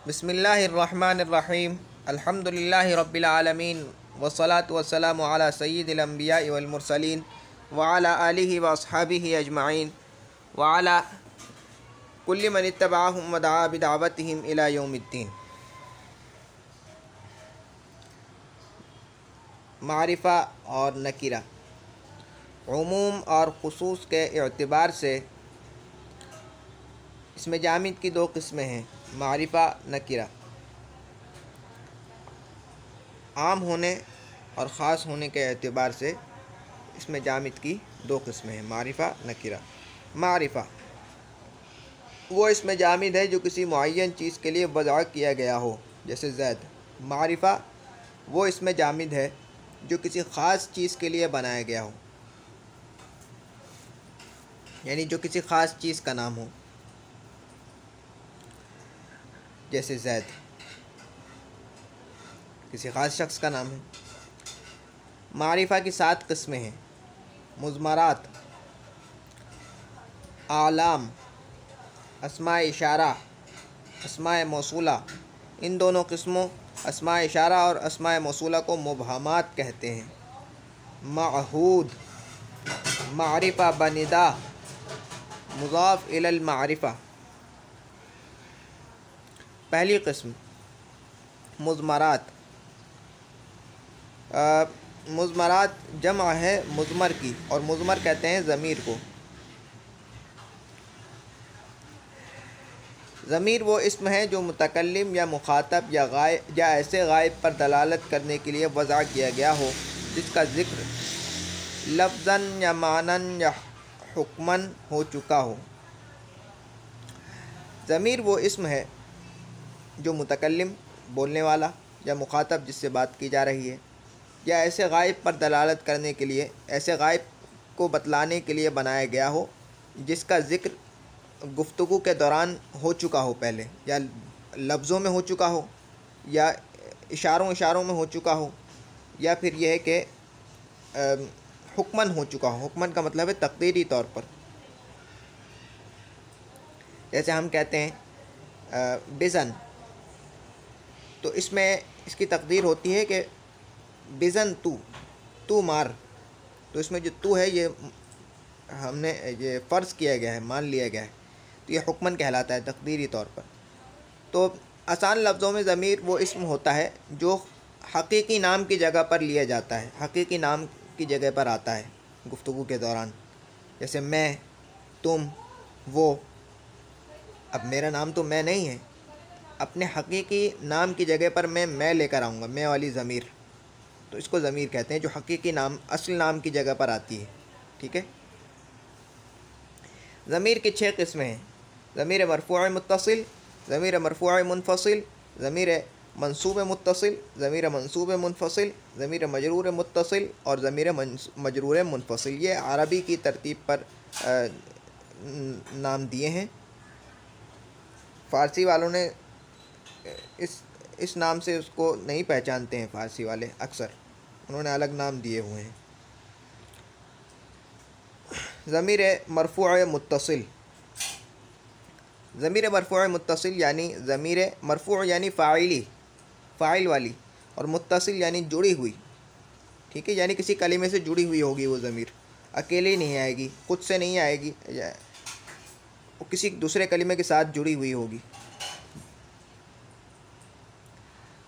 بسم اللہ الرحمن الرحیم الحمد للہ رب العالمین والصلاة والسلام علی سید الانبیاء والمرسلین وعلی آلہ واصحابہ اجمعین وعلی کل من اتبعہم ودعا بدعوتہم الی یوم الدین۔ معرفہ اور نکرہ عموم اور خصوص کے اعتبار سے اسم جامد کی دو قسمیں ہیں، معرفہ نکرہ۔ عام ہونے اور خاص ہونے کے اعتبار سے اسم جامد کی دو قسمیں ہیں، معرفہ نکرہ۔ معرفہ وہ اسم جامد ہے جو کسی معین چیز کے لیے وضع کیا گیا ہو، جیسے زید۔ معرفہ وہ اسم جامد ہے جو کسی خاص چیز کے لیے بنایا گیا ہو، یعنی جو کسی خاص چیز کا نام ہو، جیسے زید کسی خاص شخص کا نام ہے۔ معرفہ کی 7 قسمیں ہیں: مضمرات، اعلام، اسماء اشارہ، اسماء موصولہ۔ ان دونوں قسموں اسماء اشارہ اور اسماء موصولہ کو مبہمات کہتے ہیں۔ معہود، معرفہ بندا، مضاف الی المعرفہ۔ پہلی قسم مضمرات۔ مضمرات جمع ہے مضمر کی، اور مضمر کہتے ہیں ضمیر کو۔ ضمیر وہ اسم ہے جو متکلم یا مخاطب یا ایسے غائب پر دلالت کرنے کے لیے وضع کیا گیا ہو جس کا ذکر لفظاً یا معناً یا حکماً ہو چکا ہو۔ ضمیر وہ اسم ہے جو متکلم بولنے والا یا مخاطب جس سے بات کی جا رہی ہے، یا ایسے غائب پر دلالت کرنے کے لیے، ایسے غائب کو بتلانے کے لیے بنایا گیا ہو جس کا ذکر گفتگو کے دوران ہو چکا ہو پہلے، یا لفظوں میں ہو چکا ہو، یا اشاروں میں ہو چکا ہو، یا پھر یہ ہے کہ حکماً ہو چکا ہو۔ حکماً کا مطلب ہے تقدیری طور پر۔ جیسے ہم کہتے ہیں بزن، تو اس میں اس کی تقدیر ہوتی ہے کہ بزن تو مار، تو اس میں جو تو ہے یہ ہم نے یہ فرض کیا گیا ہے، مان لیا گیا ہے، تو یہ حکماً کہلاتا ہے تقدیری طور پر۔ تو آسان لفظوں میں ضمیر وہ اسم ہوتا ہے جو حقیقی نام کی جگہ پر لیا جاتا ہے، حقیقی نام کی جگہ پر آتا ہے گفتگو کے دوران، جیسے میں، تم، وہ۔ اب میرا نام تو میں نہیں ہے، اپنے حقیقی نام کی جگہ پر میں لے کر آؤں گا، میں والی ضمیر، تو اس کو ضمیر کہتے ہیں جو حقیقی نام، اصل نام کی جگہ پر آتی ہے، ٹھیک ہے۔ ضمیر کی 6 قسمیں ہیں: ضمیر مرفوع متصل، ضمیر مرفوع منفصل، ضمیر منصوب متصل، ضمیر منصوب منفصل، ضمیر مجرور متصل اور ضمیر مجرور منفصل۔ یہ عربی کی ترتیب پر نام دیے ہیں۔ فارسی والوں نے اس نام سے اس کو نہیں پہچانتے ہیں، فارسی والے اکثر انہوں نے الگ نام دیے ہوئے ہیں۔ ضمیر مرفوع متصل۔ ضمیر مرفوع متصل یعنی ضمیر مرفوع یعنی فاعل والی، اور متصل یعنی جڑی ہوئی، ٹھیک ہے، یعنی کسی کلمے سے جڑی ہوئی ہوگی وہ ضمیر، اکیلی نہیں آئے گی، خود سے نہیں آئے گی، وہ کسی دوسرے کلمے کے ساتھ جڑی ہوئی ہوگی۔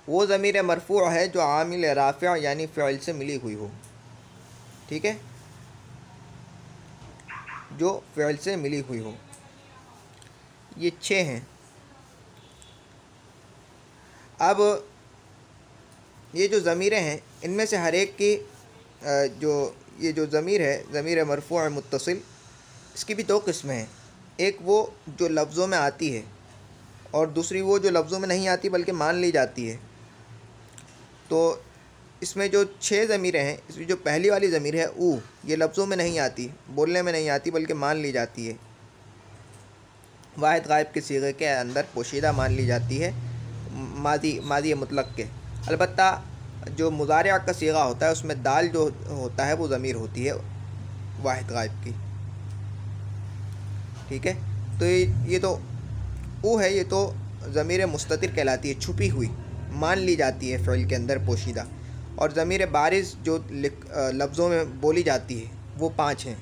وہ ضمیر مرفوع ہے جو عامل رافع یعنی فعل سے ملی ہوئی ہو، ٹھیک ہے، جو فعل سے ملی ہوئی ہو۔ یہ 6 ہیں۔ اب یہ جو ضمیریں ہیں ان میں سے ہر ایک کی یہ جو ضمیر ہے، ضمیر مرفوع متصل، اس کی بھی 2 قسمیں ہیں۔ ایک وہ جو لفظوں میں آتی ہے، اور دوسری وہ جو لفظوں میں نہیں آتی بلکہ مان لی جاتی ہے۔ تو اس میں جو 6 ضمیریں ہیں، اس میں جو پہلی والی ضمیر ہے او، یہ لفظوں میں نہیں آتی، بولنے میں نہیں آتی بلکہ مان لی جاتی ہے، واحد غائب کے صیغے کے اندر پوشیدہ مان لی جاتی ہے، ماضی مطلق کے۔ البتہ جو مضارع کا صیغہ ہوتا ہے اس میں دال جو ہوتا ہے وہ ضمیر ہوتی ہے واحد غائب کی، ٹھیک ہے۔ تو یہ تو او ہے، یہ تو ضمیر مستتر کہلاتی ہے، چھپی ہوئی، مان لی جاتی ہے فعل کے اندر پوشیدہ. اور ضمیر بارز جو لفظوں میں بولی جاتی ہے وہ 5 ہیں،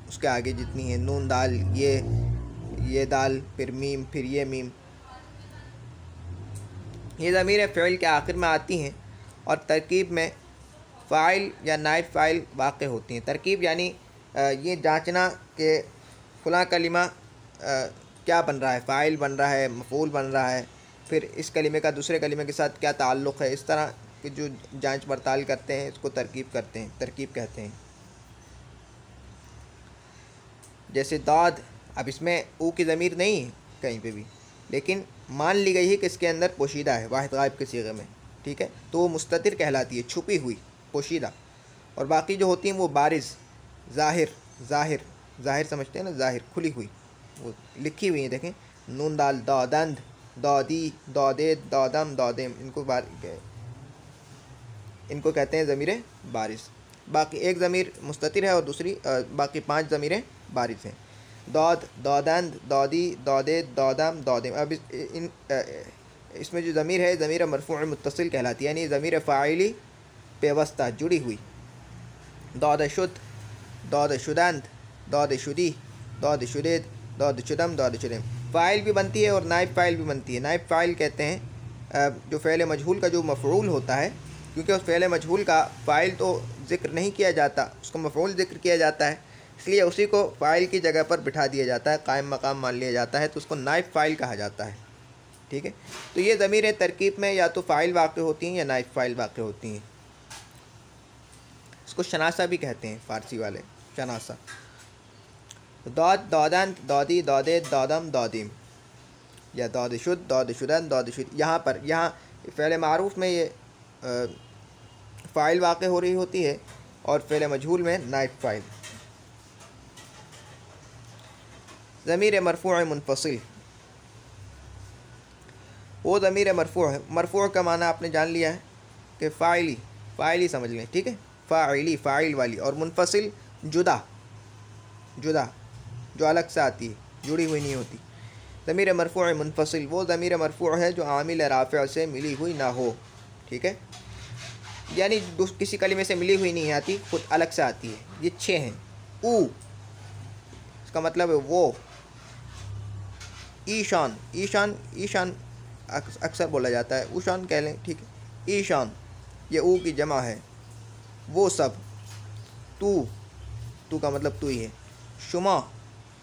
اس کے آگے جتنی ہیں، نون دال، یہ دال، پھر میم، پھر یہ میم. یہ ضمیر فعل کے آخر میں آتی ہیں اور ترکیب میں فاعل یا نائب فاعل واقع ہوتی ہیں. ترکیب یعنی یہ جانچنا کہ فلاں کلمہ کیا بن رہا ہے، فاعل بن رہا ہے، مفعول بن رہا ہے، پھر اس کلمے کا دوسرے کلمے کے ساتھ کیا تعلق ہے. اس طرح کی جو جانچ پڑتال کرتے ہیں اس کو ترکیب کہتے ہیں. جیسے داد، اب اس میں او کی ضمیر نہیں ہے کہیں پہ بھی، لیکن مان لی گئی ہے کہ اس کے اندر پوشیدہ ہے واحد غائب کے صیغے میں، ٹھیک ہے، تو وہ مستتر کہلاتی ہے، چھپی ہوئی، پوشیدہ. اور باقی جو ہوتی ہیں وہ بارز، ظاہر سمجھتے ہیں نا، ظاہر، کھلی ہوئی، وہ لکھی ہوئی ہیں. دیکھیں نون دال، دادند، دادی، دادید، دادم، دادم، ان کو کہتے ہیں ضمیر بارز. باقی ایک ضمیر مستتر ہے اور دوسری باقی 5 ضمیریں بارز ہیں. داد، دادند، دادی، دادید، دادم، دادم. اب اس میں جو ضمیر ہے ضمیر مرفوع متصل کہلاتی ہے، یعنی ضمیر فاعلی پیوستہ، جڑی ہوئی. داد شد، داد شدند، داد شدی، داد شدید، داد شدم، داد شدم. فاعل بھی بنتی ہے اور نائب فاعل بھی بنتی ہے. نائب فاعل کہتے ہیں جو فعل مجہول کا جو مفعول ہوتا ہے، کیونکہ اس فعل مجہول کا فاعل تو ذکر نہیں کیا جاتا، اس کو مفعول ذکر کیا جاتا ہے، اس لیے اسی کو فاعل کی جگہ پر بٹھا دیا جاتا ہے، قائم مقام مان لیا جاتا ہے، تو اس کو نائب فاعل کہا جاتا ہے. ٹھیک ہے، تو یہ ضمیریں ترکیب میں یا تو فاعل واقع ہوتی ہیں یا نائب فاعل واقع ہوتی ہیں. اس کو شناسہ بھی کہتے ہیں فارسی والے، شناسہ. داد، دادند، دادی، دادید، دادم، دادیم، یا داد شد، داد شدن، داد شد. یہاں فعل معروف میں یہ فاعل واقع ہو رہی ہوتی ہے اور فعل مجہول میں نائب فاعل. ضمیر مرفوع منفصل، وہ ضمیر مرفوع ہے. مرفوع کا معنی آپ نے جان لیا ہے کہ فاعلی سمجھ لیں، ٹھیک ہے، فاعلی، فاعل والی. اور منفصل، جدا جو الگ سے آتی ہے، جڑی ہوئی نہیں ہوتی. ضمیر مرفوع منفصل وہ ضمیر مرفوع ہے جو عامل رافع سے ملی ہوئی نہ ہو. ٹھیک ہے، یعنی کسی کلمے سے ملی ہوئی نہیں آتی، خود الگ سے آتی ہے. یہ 6 ہیں. او، اس کا مطلب ہے وہ. ایشان اکثر بولا جاتا ہے، اوشان کہہ لیں، ٹھیک ہے. ایشان، یہ او کی جمع ہے. وہ سب. تو کا مطلب تو ہی ہے. شما،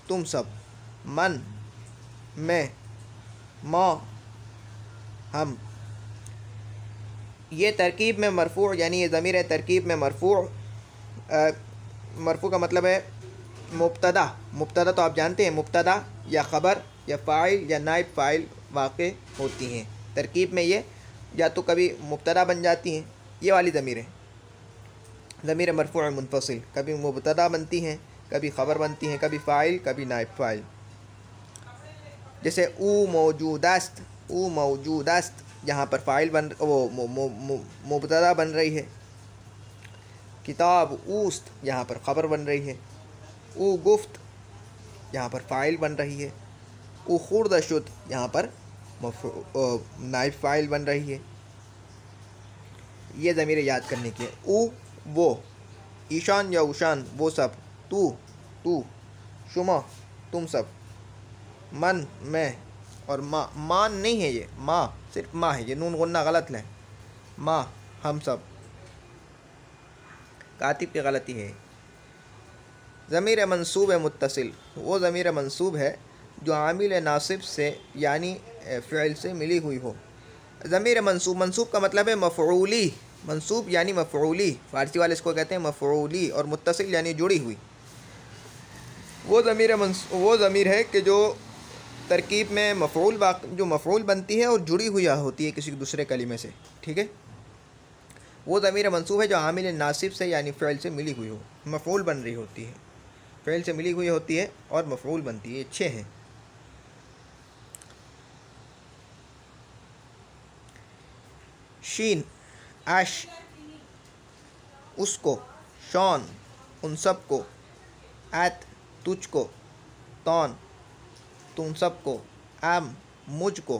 تم سب. من، میں. ما، ہم. یہ ترکیب میں مرفوع، یعنی یہ ضمیر ترکیب میں مرفوع کا مطلب ہے مبتدا تو آپ جانتے ہیں، مبتدا یا خبر یا فاعل یا نائب فاعل واقع ہوتی ہیں. ترکیب میں یہ یا تو کبھی مبتدا بن جاتی ہیں، یہ والی ضمیریں، ضمیر مرفوع منفصل، کبھی مبتدا بنتی ہیں، کبھی خبر بنتی ہیں، کبھی فاعل، کبھی نائب فاعل. جیسے او موجود است، یہاں پر فاعل مبتدا بن رہی ہے. کتاب اوست، یہاں پر خبر بن رہی ہے. او گفت، یہاں پر فاعل بن رہی ہے. او خورد شد، یہاں پر نائب فاعل بن رہی ہے. یہ ضمیر یاد کرنے کی ہے. او، وہ. ایشان یا اوشان، وہ سب. تو. شما، تم سب. من، میں. اور مان نہیں ہے، یہ ما، صرف ما ہے، یہ نون غنہ غلط ہے. ما، ہم سب. کاتب کی غلطی ہے. ضمیر منصوب متصل وہ ضمیر منصوب ہے جو عامل ناصب سے یعنی فعل سے ملی ہوئی ہو. ضمیر منصوب کا مطلب ہے مفعولی. منصوب یعنی مفعولی، فارسی والے اس کو کہتے ہیں مفعولی. اور متصل یعنی جڑی ہوئی. وہ ضمیر ہے کہ جو ترکیب میں جو مفعول بنتی ہے اور جڑی ہوئی ہوتی ہے کسی دوسرے کلمے سے. ٹھیک ہے، وہ ضمیر منصوب ہے جو عامل ناصب سے یعنی فعل سے ملی ہوئی ہو، مفعول بن رہی ہوتی ہے، فعل سے ملی ہوئی ہوتی ہے اور مفعول بنتی ہے. یہ 6 ہیں. شین، اش، اس کو. شان، ان سب کو. ات، تجھ کو. تون، تم سب کو. ام، مجھ کو.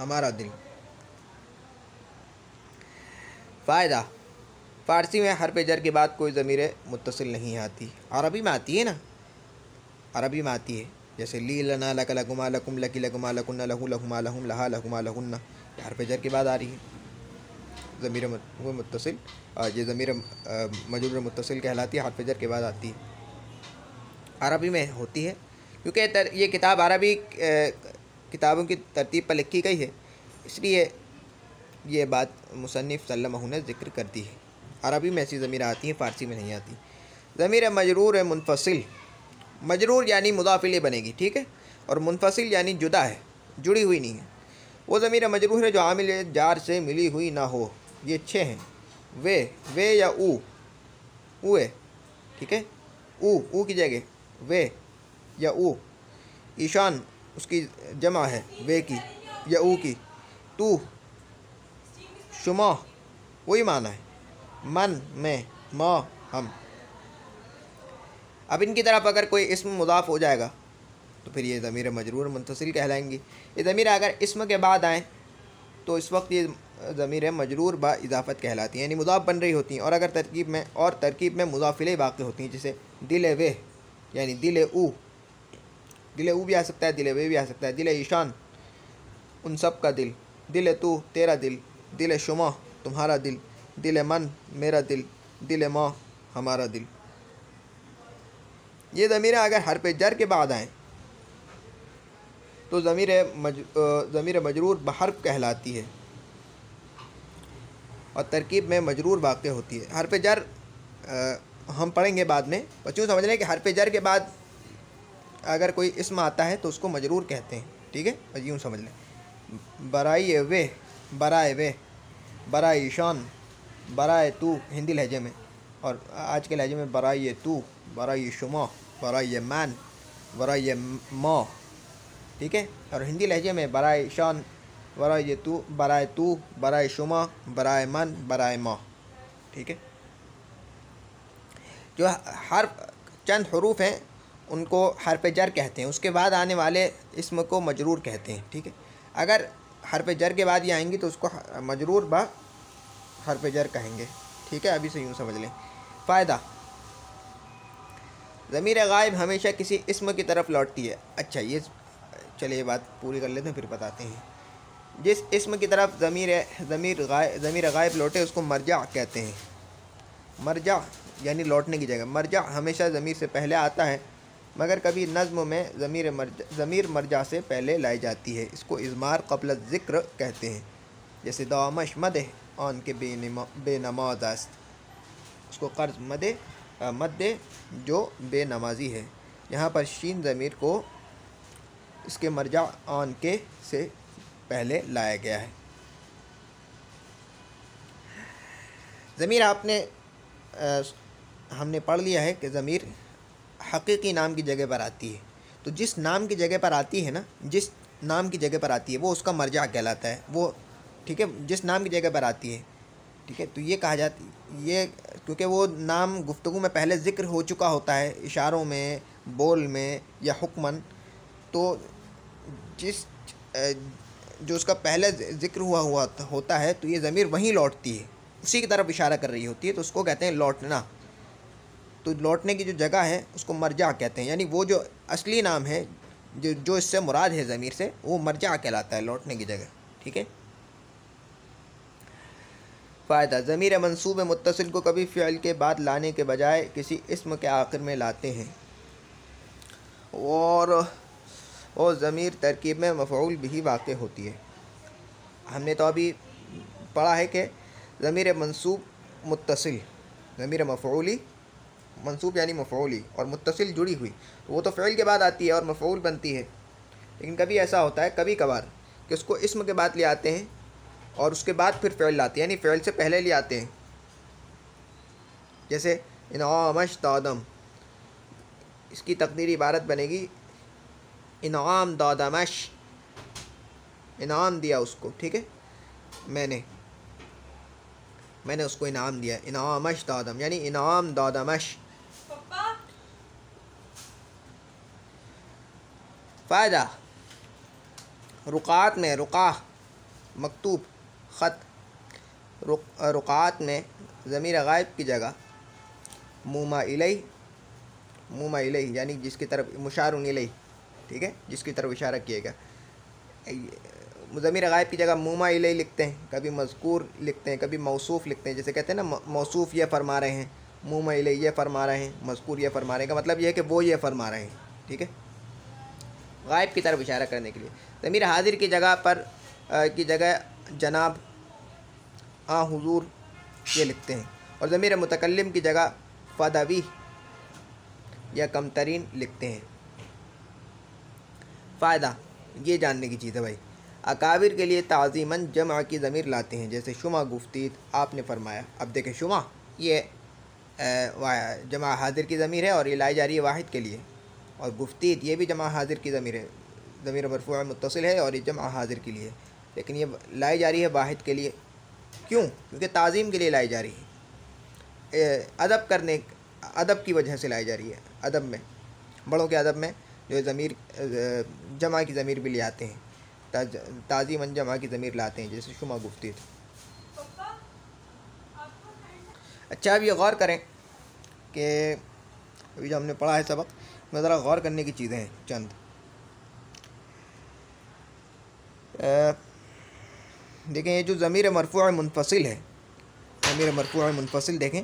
ہمارا دل۔ فائدہ، فارسی میں حرف جر کے بعد کوئی ضمیر متصل نہیں آتی، عربی میں آتی ہے نا، عربی میں آتی ہے، جیسے لی لنا لک لکما لکم لکی لکما لکن لہو لہما لہم لہا لہما لہن، یہ حرف جر کے بعد آ رہی ہے ضمیر متصل، یہ ضمیر مجرور متصل کہلاتی ہے، حرف جر کے بعد آتی ہے، عربی میں ہوتی ہے، کیونکہ یہ کتاب عربی کتابوں کی ترتیب پر لکھی گئی ہے، اس لیے یہ بات مصنف صلی اللہ علیہ وسلم نے ذکر کر دی ہے۔ عربی میں ایسی ضمیر آتی ہیں، فارسی میں نہیں آتی۔ ضمیر مجرور منفصل، مجرور یعنی مضاف الیہ بنے گی، ٹھیک ہے، اور منفصل یعنی جدا ہے، جڑی ہوئی نہیں ہے۔ وہ ضمیر مجرور ہے جو عامل جار سے ملی ہوئی نہ ہو، یہ 6 ہیں، وے یا او ہے، ٹھیک ہے، او کی جگہ وے یا او، ایشان اس کی جمع ہے وے کی یا او کی، تو شما وہی معنی ہے، من میں، ما ہم۔ اب ان کی طرف اگر کوئی اسم مضاف ہو جائے گا تو پھر یہ ضمیر مجرور منفصل کہلائیں گی۔ یہ ضمیر اگر اسم کے بعد آئیں تو اس وقت یہ ضمیر مجرور با اضافت کہلاتی ہیں، یعنی مضاف بن رہی ہوتی ہیں، اور اگر ترکیب میں مضاف الیہ واقع ہوتی ہیں، جیسے دل وے یعنی دل او بھی آ سکتا ہے، دل وے بھی آ سکتا ہے، دل ایشان ان سب کا دل، دل تو تیرا دل، دل شما تمہارا دل، دل من میرا دل، دل ما ہمارا دل۔ یہ ضمیریں اگر حرف جر کے بعد آئیں تو ضمیر مجرور بحرف کہلاتی ہے اور ترکیب میں مجرور واقع ہوتی ہے۔ حرف جر ہم پڑھیں گے بعد میں، بچوں سمجھ لیں کہ حرف جر کے بعد اگر کوئی اسم آتا ہے تو اس کو مجرور کہتے ہیں، ٹھیک ہے، بس یوں سمجھ لیں، برائے وے، برائے ایشان، برائے تو ہندی لہجے میں، اور آج کے لہجے میں برائے تو، برائے شما، برائے من، برائے ما، ٹھیک ہے، اور ہندی لہجے میں برائے شان، برائے تو، برائے شما، برائے من، برائے ما، ٹھیک ہے۔ جو چند حروف ہیں ان کو حرف جر کہتے ہیں، اس کے بعد آنے والے اسم کو مجرور کہتے ہیں، ٹھیک ہے۔ اگر حرف جر کے بعد یہ آئیں گی تو اس کو مجرور با حرف جر کہیں گے، ٹھیک ہے، ابھی سے یوں سمجھ لیں۔ فائدہ، ضمیر غائب ہمیشہ کسی اسم کی طرف لوٹتی ہے۔ اچھا، یہ چلیے بات پوری کر لیتے ہیں پھر بتاتے ہیں۔ جس اسم کی طرف ضمیر غائب لوٹے اس کو مرجع کہتے ہیں۔ مرجع یعنی لوٹنے کی جگہ، مرجع ہمیشہ ضمیر سے پہلے آتا ہے، مگر کبھی نظم میں ضمیر مرجع سے پہلے لائی جاتی ہے، اس کو اضمار قبل الذکر کہتے ہیں، جیسے دامش مد آن کے بے نماز است، اس کو قرض مد جو بے نمازی ہے، یہاں پر شین ضمیر کو اس کے مرجع آن کے سے پہلے لایا گیا ہے۔ ضمیر ہم نے پڑھ لیا ہے کہ ضمیر حقیقی نام کی جگہ پر آتی ہے، تو جس نام کی جگہ پر آتی ہے نا، جس نام کی جگہ پر آتی ہے وہ اس کا مرجع کہلاتا ہے، وہ ٹھیک ہے، جس نام کی جگہ پر آتی ہے، ٹھیک ہے، تو یہ کہا جاتی یہ کیونکہ وہ نام گفتگو میں پہلے ذکر ہو چکا ہوتا ہے، اشاروں میں، بول میں یا حکمن، تو جو اس کا پہلے ذکر ہوا ہوتا ہے تو یہ ضمیر وہیں لوٹتی ہے، اسی کی طرف اشارہ کر رہی ہوتی ہے، تو اس کو کہتے ہیں لوٹنا۔ تو لوٹنے کی جو جگہ ہے اس کو مرجع کہتے ہیں، یعنی وہ جو اصلی نام ہے جو اس سے مراد ہے ضمیر سے، وہ مرجع کہلاتا ہے، لوٹنے کی جگہ، ٹھیک ہے۔ فائدہ، ضمیر منصوب متصل کو کبھی فعل کے بعد لانے کے بجائے کسی اسم کے آخر میں لاتے ہیں، اور ضمیر ترکیب میں مفعول بھی واقع ہوتی ہے۔ ہم نے تو ابھی پڑھا ہے کہ ضمیر منصوب متصل، ضمیر مفعولی، منصوب یعنی مفعولی اور متصل جڑی ہوئی، وہ تو فعل کے بعد آتی ہے اور مفعول بنتی ہے، لیکن کبھی ایسا ہوتا ہے کبھی کبھار کہ اس کو اسم کے بعد لے آتے ہیں اور اس کے بعد پھر فعل لاتے ہیں، یعنی فعل سے پہلے لے آتے ہیں، جیسے انعامش دادم، اس کی تقدیری عبارت بنے گی انعام دادمش، انعام دیا اس کو، ٹھیک ہے، میں نے اس کو انعام دیا، انعامش دادم یعنی انعام دادمش۔ فائدہ، رقعات میں رقع مکتوب، خط. رقعات میں ضمیر غائب کی جگہ موما الیہ یعنی جس کی طرف مشار الیہ، ٹھیک ہے، جس کی طرف اشارہ کیے گا. ضمیر غائب کی جگہ موما الیہ لکھتے ہیں، کبھی مذکور لکھتے ہیں، کبھی موصوف لکھتے ہیں. جیسے کہتے ہیں نا موصوف یہ فرما رہے ہیں، موما الیہ یہ فرما رہے ہیں، مذکور یہ فرما رہے ہیں. کا مطلب یہ ہے کہ وہ یہ فرما رہے ہیں، ٹھیک ہے، غائب کی طرف اشارہ کرنے کے لیے. ضمیر حاضر کی جگہ جناب، حضور یہ لکھتے ہیں. اور ضمیر متکلم کی جگہ فدوی یا کم ترین لکھتے ہیں. فائدہ یہ جاننے کی چیز ہے بھائی، اکابر کے لیے تعظیماً جمع کی ضمیر لاتے ہیں، جیسے شمع گفتید آپ نے فرمایا. اب دیکھیں شمع یہ جمع حاضر کی ضمیر ہے اور یہ لائی جا رہی ہے واحد کے لیے، اور گفتید یہ بھی جمع حاضر کی ضمیر ہے، ضمیر مرفوع متصل ہے اور یہ جمع حاضر کے لیے، لیکن یہ لائی جا رہی ہے واحد کے لیے. کیوں؟ کیونکہ تعظیم کے لیے لائی جا رہی ہے، ادب کی وجہ سے لائی جا رہی ہے. ادب میں، بڑوں کے ادب میں جو ضمیر جمع کی ضمیر بھی لے آتے ہیں، تعظیماً جمع کی ضمیر لاتے ہیں، جیسے شمع گفتید. اچھا اب یہ غور کریں کہ ابھی جو ہم نے پڑھا ہے سبق میں ذرا غور کرنے کی چیزیں ہیں چند. دیکھیں یہ جو ضمیر مرفوع منفصل ہے، ضمیر مرفوع منفصل دیکھیں،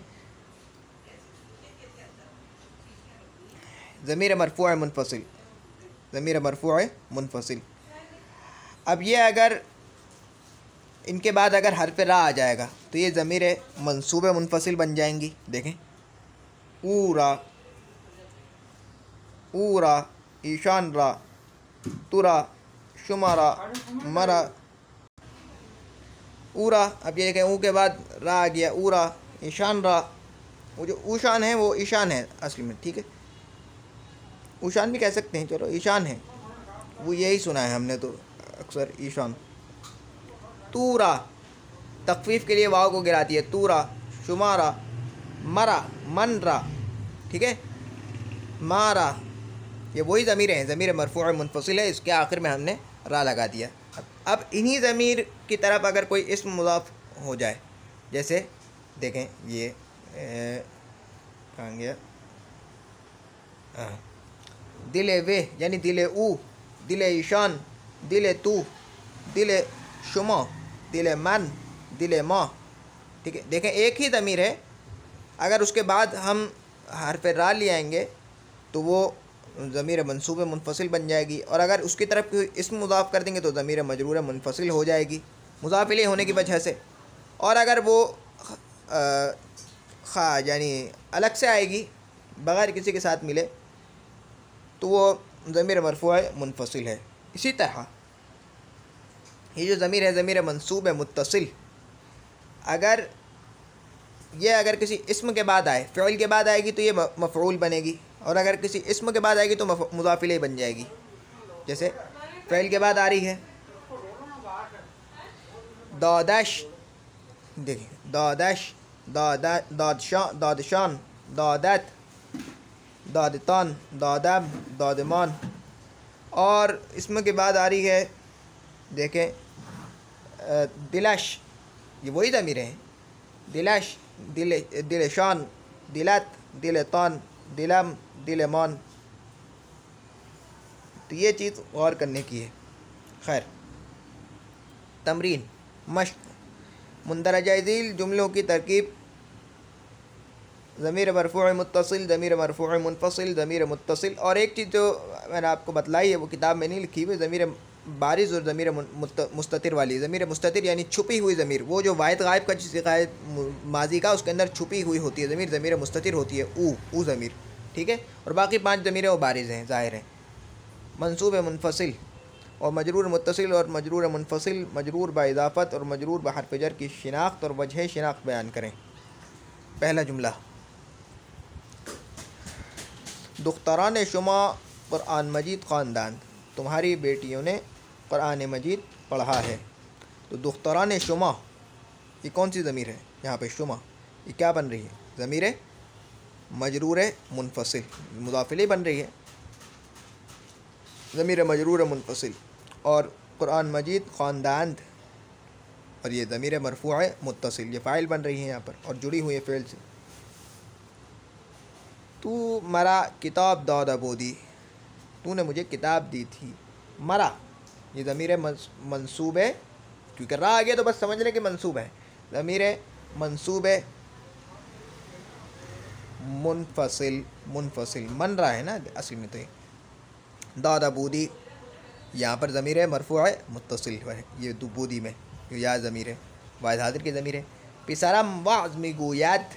ضمیر مرفوع منفصل. اب یہ اگر ان کے بعد اگر حرف را آ جائے گا تو یہ ضمیر منصوب منفصل بن جائیں گی. دیکھیں اورا، ایشان را، تورا، شمارا، مرا، اورا. اب یہ دیکھیں او کے بعد را آ گیا، اورا، ایشان را. وہ جو اوشان ہے وہ ایشان ہے اصل میں، ٹھیک ہے، اوشان بھی کہہ سکتے ہیں، چلو ایشان ہے، وہ یہی سنا ہے ہم نے تو اکثر ایشان. تورا تخفیف کے لیے واو کو گراتی ہے، تورا. شمارا، مرا، من را، ٹھیک ہے، مارا. یہ وہی ضمیریں ہیں، ضمیر مرفوع منفصل ہے، اس کے آخر میں ہم نے را لگا دیا. اب انہی ضمیر کی طرف اگر کوئی اسم مضاف ہو جائے، جیسے دیکھیں یہ کہاں گیا، دل وے یعنی دل او، دل ایشان، دل تو، دل شما، دل من، دل ما، ٹھیک ہے. دیکھیں ایک ہی ضمیر ہے، اگر اس کے بعد ہم حرف را لے آئیں گے تو وہ ضمیر منصوب منفصل بن جائے گی، اور اگر اس کی طرف کوئی اسم مضاف کر دیں گے تو ضمیر مجرور منفصل ہو جائے گی مضاف الیہ ہونے کی وجہ سے. اور اگر وہ یعنی الگ سے آئے گی بغیر کسی کے ساتھ ملے تو وہ ضمیر مرفوع منفصل ہے. اسی طرح یہ جو ضمیر ہے ضمیر منصوب متصل، اگر کسی اسم کے بعد آئے، فعل کے بعد آئے گی تو یہ مفعول بنے گی، اور اگر کسی اسم کے بعد آئے گی تو مضاف الیہ بن جائے گی. جیسے فعل کے بعد آ رہی ہے دادش، دیکھیں دادش، دادشان، دادت، دادتان، دادم، دادمان. اور اسم کے بعد آ رہی ہے دیکھیں دلش، یہ وہی ضمیریں ہیں، دلش، دلشان، دلت، دلتان، دلم، دلمان. تو یہ چیز غور کرنے کی ہے. خیر، تمرین مشق. مندرجہ ذیل جملوں کی ترکیب: ضمیر مرفوع متصل، ضمیر مرفوع منفصل، ضمیر متصل. اور ایک چیز جو میں نے آپ کو بتلائی ہے وہ کتاب میں نہیں لکھی ہوئی، ضمیر بارز اور ضمیر مستتر والی. ضمیر مستتر یعنی چھپی ہوئی ضمیر، وہ جو واحد غائب کا صیغہ ماضی کا اس کے اندر چھپی ہوئی ہوتی ہے ضمیر، ضمیر مستتر ہوتی ہے، او ضمیر، ٹھیک ہے. اور باقی 5 ضمیریں وہ بارز ہیں، ظاہر ہیں. منصوب منفصل اور مجرور متصل اور مجرور منفصل، مجرور باضافت اور مجرور بحرف جر کی شناخت اور وجہ شناخت بیان کریں. پہلا جملہ: دختران شما قرآن مجید خواندند، تمہاری بیٹیوں نے قرآن مجید پڑھا ہے. تو دختران شما یہ کون سی ضمیر ہے؟ یہاں پہ شما یہ کیا بن رہی ہے؟ ضمیر مجرور منفصل، مضاف الیہ بن رہی ہے، ضمیر مجرور منفصل. اور قرآن مجید خواندند اور یہ ضمیر مرفوع ہے متصل، یہ فاعل بن رہی ہے یہاں پر اور جڑی ہوئی ہے فعل سے۔ تو مرا کتاب داد ابودی، تو نے مجھے کتاب دی تھی۔ مرا یہ ضمیر منصوب ہے، کیونکہ را آ گیا تو بس سمجھ لیں کہ منصوب ہے، ضمیر منصوب ہے منفصل من رہا ہے نا اصل میں، تو یہ داد ابودی یہاں پر ضمیر مرفوع ہے متصل ہے، یہ دو بودی میں یا ضمیر ہے واحد حاضر کی ضمیر ہے۔ پسرم واعظ می گوید،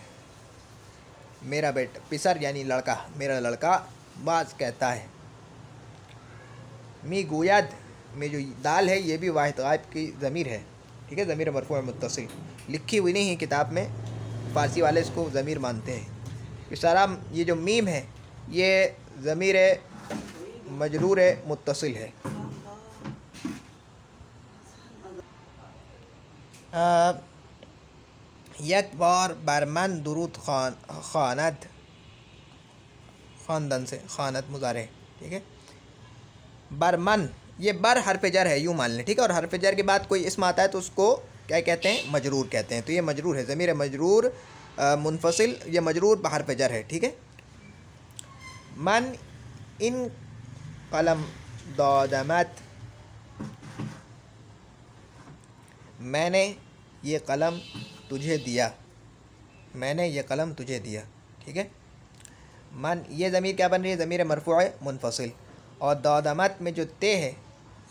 میرا بیٹا، پسر یعنی لڑکا، میرا لڑکا واعظ کہتا ہے۔ می گوید میں جو دال ہے یہ بھی واحد غائب کی ضمیر ہے، ٹھیک ہے، ضمیر مرفوع متصل، لکھی ہوئی نہیں ہے کتاب میں، فارسی والے اس کو ضمیر مانتے ہیں۔ پسرم یہ جو میم ہے یہ ضمیر مجرور متصل ہے۔ یک بار بر من درود خواند، خواندن سے خواند مضارع ہے، ٹھیک ہے۔ بر من یہ بر حرف جر ہے، یوں مان لیں، ٹھیک ہے، اور حرف جر کے بعد کوئی اسم آتا ہے تو اس کو کیا کہتے ہیں؟ مجرور کہتے ہیں، تو یہ مجرور ہے، ضمیر مجرور منفصل، یہ مجرور بحرف جر ہے، ٹھیک ہے۔ من ان قلم دادمت، میں نے یہ قلم تجھے دیا، میں نے یہ قلم تجھے دیا، ٹھیک ہے۔ من یہ ضمیر کیا بن رہی ہے؟ ضمیر مرفوع منفصل، اور دادمت میں جو تے ہے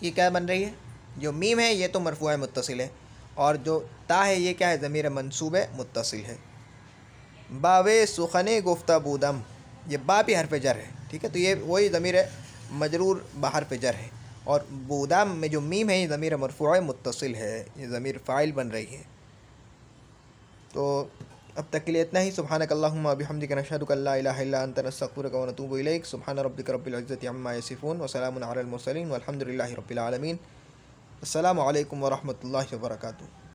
یہ کیا بن رہی ہے؟ جو میم ہے یہ تو مرفوع متصل ہے، اور جو تا ہے یہ کیا ہے؟ ضمیر منصوب متصل ہے۔ باوے سخن گفتہ بودم، یہ با بھی حرف جر ہے، ٹھیک ہے، تو یہ وہی ضمیر مجرور بحرف جر ہے، اور بودم میں جو میم ہے یہ ضمیر مرفوع متصل ہے، یہ ضمیر فاعل بن رہی ہے۔ تو اب تک کے لیے اتنا ہی۔ سبحانک اللہم و بحمدک، نشہد ان لا الہ الا انت، نستغفرک و نتوب الیک۔ سبحان ربک رب العزۃ عما یصفون وسلام علی المرسلین والحمد للہ رب العالمین۔ السلام علیکم ورحمۃ اللہ وبرکاتہ۔